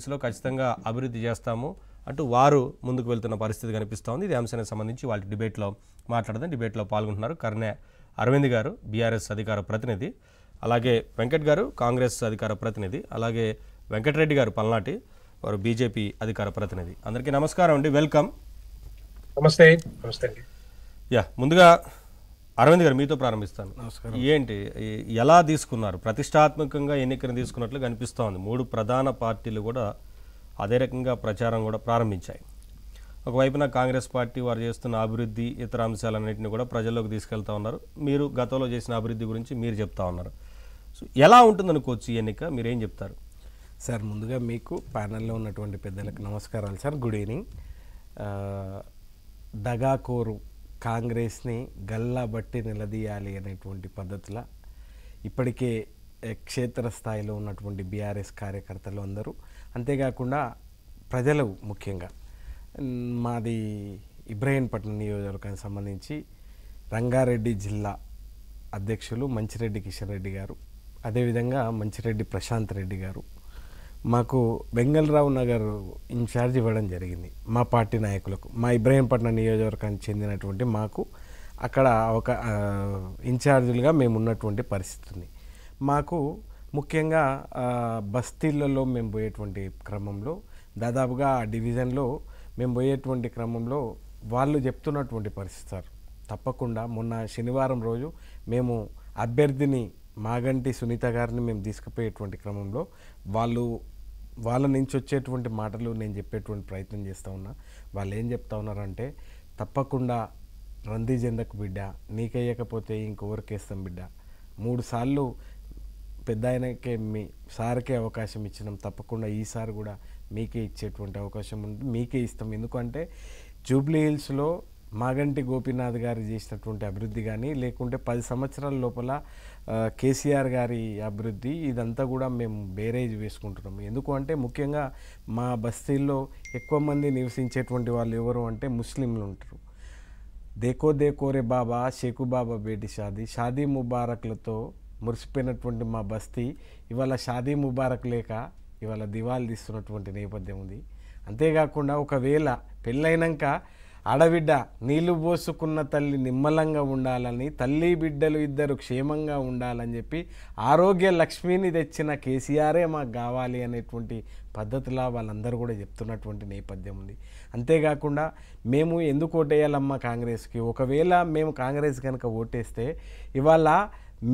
జూబ్లీహిల్స్లో ఖచ్చితంగా అభివృద్ధి చేస్తాము అంటూ వారు ముందుకు వెళ్తున్న పరిస్థితి కనిపిస్తోంది. ఇది అంశానికి సంబంధించి వాళ్ళ డిబేట్లో మాట్లాడదాం. డిబేట్లో పాల్గొంటున్నారు కర్నె అరవింద్ గారు, బీఆర్ఎస్ అధికార ప్రతినిధి, అలాగే వెంకట్ గారు, కాంగ్రెస్ అధికార ప్రతినిధి, అలాగే వెంకటరెడ్డి గారు పల్నాటి, వారు బీజేపీ అధికార ప్రతినిధి. అందరికీ నమస్కారం అండి, వెల్కమ్. నమస్తే. నమస్తే అండి. ముందుగా అరవింద్ గారు మీతో ప్రారంభిస్తాను. నమస్కారం. ఏంటి ఎలా తీసుకున్నారు? ప్రతిష్టాత్మకంగా ఎన్నికను తీసుకున్నట్లు కనిపిస్తోంది. 3 ప్రధాన పార్టీలు కూడా అదే రకంగా ప్రచారం కూడా ప్రారంభించాయి. ఒకవైపున కాంగ్రెస్ పార్టీ వారు చేస్తున్న అభివృద్ధి ఇతర అంశాలన్నింటినీ కూడా ప్రజల్లోకి తీసుకెళ్తా ఉన్నారు. మీరు గతంలో చేసిన అభివృద్ధి గురించి మీరు చెప్తా ఉన్నారు. సో ఎలా ఉంటుందనుకోవచ్చు ఈ ఎన్నిక, మీరేం చెప్తారు? సార్, ముందుగా మీకు ప్యానెల్లో ఉన్నటువంటి పెద్దలకు నమస్కారాలు సార్. Good evening. దగాకోరు కాంగ్రెస్ని గల్లాబట్టి నిలదీయాలి అనేటువంటి పద్ధతిలో ఇప్పటికే క్షేత్రస్థాయిలో ఉన్నటువంటి బీఆర్ఎస్ కార్యకర్తలు అందరూ, అంతేకాకుండా ప్రజలు ముఖ్యంగా, మాది ఇబ్రహీంపట్నం నియోజకవర్గానికి సంబంధించి రంగారెడ్డి జిల్లా అధ్యక్షులు మంచిరెడ్డి కిషన్ రెడ్డి గారు, అదేవిధంగా మంచిరెడ్డి ప్రశాంత్ రెడ్డి గారు మాకు బెంగళరావు నగర్ ఇన్ఛార్జ్ ఇవ్వడం జరిగింది. మా పార్టీ నాయకులకు, మా ఇబ్రహీంపట్నం నియోజకవర్గానికి చెందినటువంటి మాకు అక్కడ ఒక ఇన్ఛార్జీలుగా మేము ఉన్నటువంటి పరిస్థితి ఉంది. మాకు ముఖ్యంగా బస్తీలలో మేము పోయేటువంటి క్రమంలో, దాదాపుగా ఆ డివిజన్లో మేము పోయేటువంటి క్రమంలో వాళ్ళు చెప్తున్నటువంటి పరిస్థితి సార్, తప్పకుండా మొన్న శనివారం రోజు మేము అభ్యర్థిని మాగంటి సునీత గారిని మేము తీసుకుపోయేటువంటి క్రమంలో వాళ్ళ నుంచి వచ్చేటువంటి మాటలు నేను చెప్పేటువంటి ప్రయత్నం చేస్తూ ఉన్నా. వాళ్ళు ఏం చెప్తా ఉన్నారంటే, తప్పకుండా రంది చెందకు బిడ్డ, నీకేయకపోతే ఇంకొవరికేస్తాం బిడ్డ, 3 సార్లు పెద్ద ఆయనకే మీ సార్కే అవకాశం ఇచ్చినాం, తప్పకుండా ఈసారి కూడా మీకే ఇచ్చేటువంటి అవకాశం ఉంటుంది, మీకే ఇస్తాం. ఎందుకంటే జూబ్లీహిల్స్లో మాగంటి గోపీనాథ్ గారు చేసినటువంటి అభివృద్ధి కానీ, లేకుంటే 10 సంవత్సరాల లోపల కేసీఆర్ గారి అభివృద్ధి, ఇదంతా కూడా మేము బేరేజ్ వేసుకుంటున్నాము. ఎందుకు అంటే ముఖ్యంగా మా బస్తీల్లో ఎక్కువ మంది నివసించేటువంటి వాళ్ళు ఎవరు అంటే ముస్లింలు ఉంటారు. దేకో దేకోరే బాబా షేకు బాబా బేటి షాదీ ముబారక్లతో మురిసిపోయినటువంటి మా బస్తీ ఇవాళ షాదీ ముబారక్ లేక ఇవాళ దివాళి తీస్తున్నటువంటి నేపథ్యం ఉంది. అంతేకాకుండా ఒకవేళ పెళ్ళైనాక ఆడబిడ్డ నీళ్లు పోసుకున్న తల్లి నిమ్మలంగా ఉండాలని, తల్లి బిడ్డలు ఇద్దరు క్షేమంగా ఉండాలని చెప్పి ఆరోగ్య లక్ష్మిని తెచ్చిన కేసీఆరే మాకు కావాలి అనేటువంటి పద్ధతిలో వాళ్ళందరూ కూడా చెప్తున్నటువంటి నేపథ్యం ఉంది. అంతేకాకుండా మేము ఎందుకు ఓటేయాలమ్మా కాంగ్రెస్కి, ఒకవేళ మేము కాంగ్రెస్ కనుక ఓటేస్తే ఇవాళ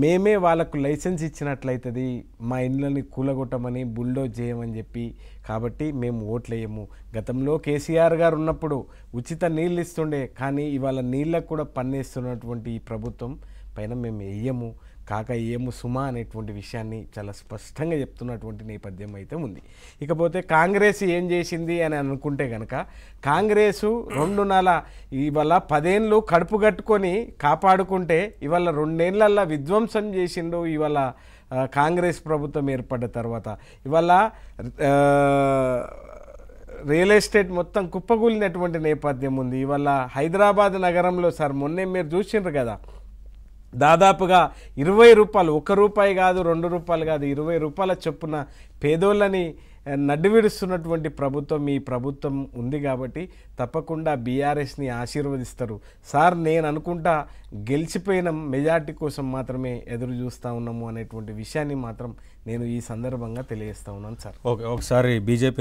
మేమే వాళ్ళకు లైసెన్స్ ఇచ్చినట్లయితుంది మా ఇళ్ళని కూలగొట్టమని, బుల్డోజ్ చేయమని చెప్పి. కాబట్టి మేము ఓట్లేయము. గతంలో కేసీఆర్ గారు ఉన్నప్పుడు ఉచిత నీళ్ళు ఇస్తుండే, కానీ ఇవాళ నీళ్ళకు కూడా పన్నేస్తున్నటువంటి ఈ ప్రభుత్వం పైన మేము వేయము, ఏము సుమా అనేటువంటి విషయాన్ని చాలా స్పష్టంగా చెప్తున్నటువంటి నేపథ్యం అయితే ఉంది. ఇకపోతే కాంగ్రెస్ ఏం చేసింది అని అనుకుంటే కనుక, కాంగ్రెసు 2 నెలల ఇవాళ 10 ఏళ్ళు కడుపు కట్టుకొని కాపాడుకుంటే ఇవాళ 2 ఏళ్లలో విధ్వంసం చేసిండు. ఇవాళ కాంగ్రెస్ ప్రభుత్వం ఏర్పడ్డ తర్వాత ఇవాళ రియల్ ఎస్టేట్ మొత్తం కుప్పగూలినటువంటి నేపథ్యం ఉంది. ఇవాళ హైదరాబాద్ నగరంలో సార్ మొన్నే మీరు చూసిండ్రు కదా, దాదాపుగా 20 రూపాయలు, 1 రూపాయి కాదు, 2 రూపాయలు కాదు, 20 రూపాయల చొప్పున పేదోళ్ళని నడ్డివిడుస్తున్నటువంటి ప్రభుత్వం ఈ ప్రభుత్వం ఉంది. కాబట్టి తప్పకుండా బీఆర్ఎస్ని ఆశీర్వదిస్తారు సార్. నేను అనుకుంటా గెలిచిపోయిన మెజార్టీ కోసం మాత్రమే ఎదురు చూస్తూ ఉన్నాము అనేటువంటి విషయాన్ని మాత్రం నేను ఈ సందర్భంగా తెలియజేస్తూ ఉన్నాను సార్. ఓకే, ఒకసారి బీజేపీ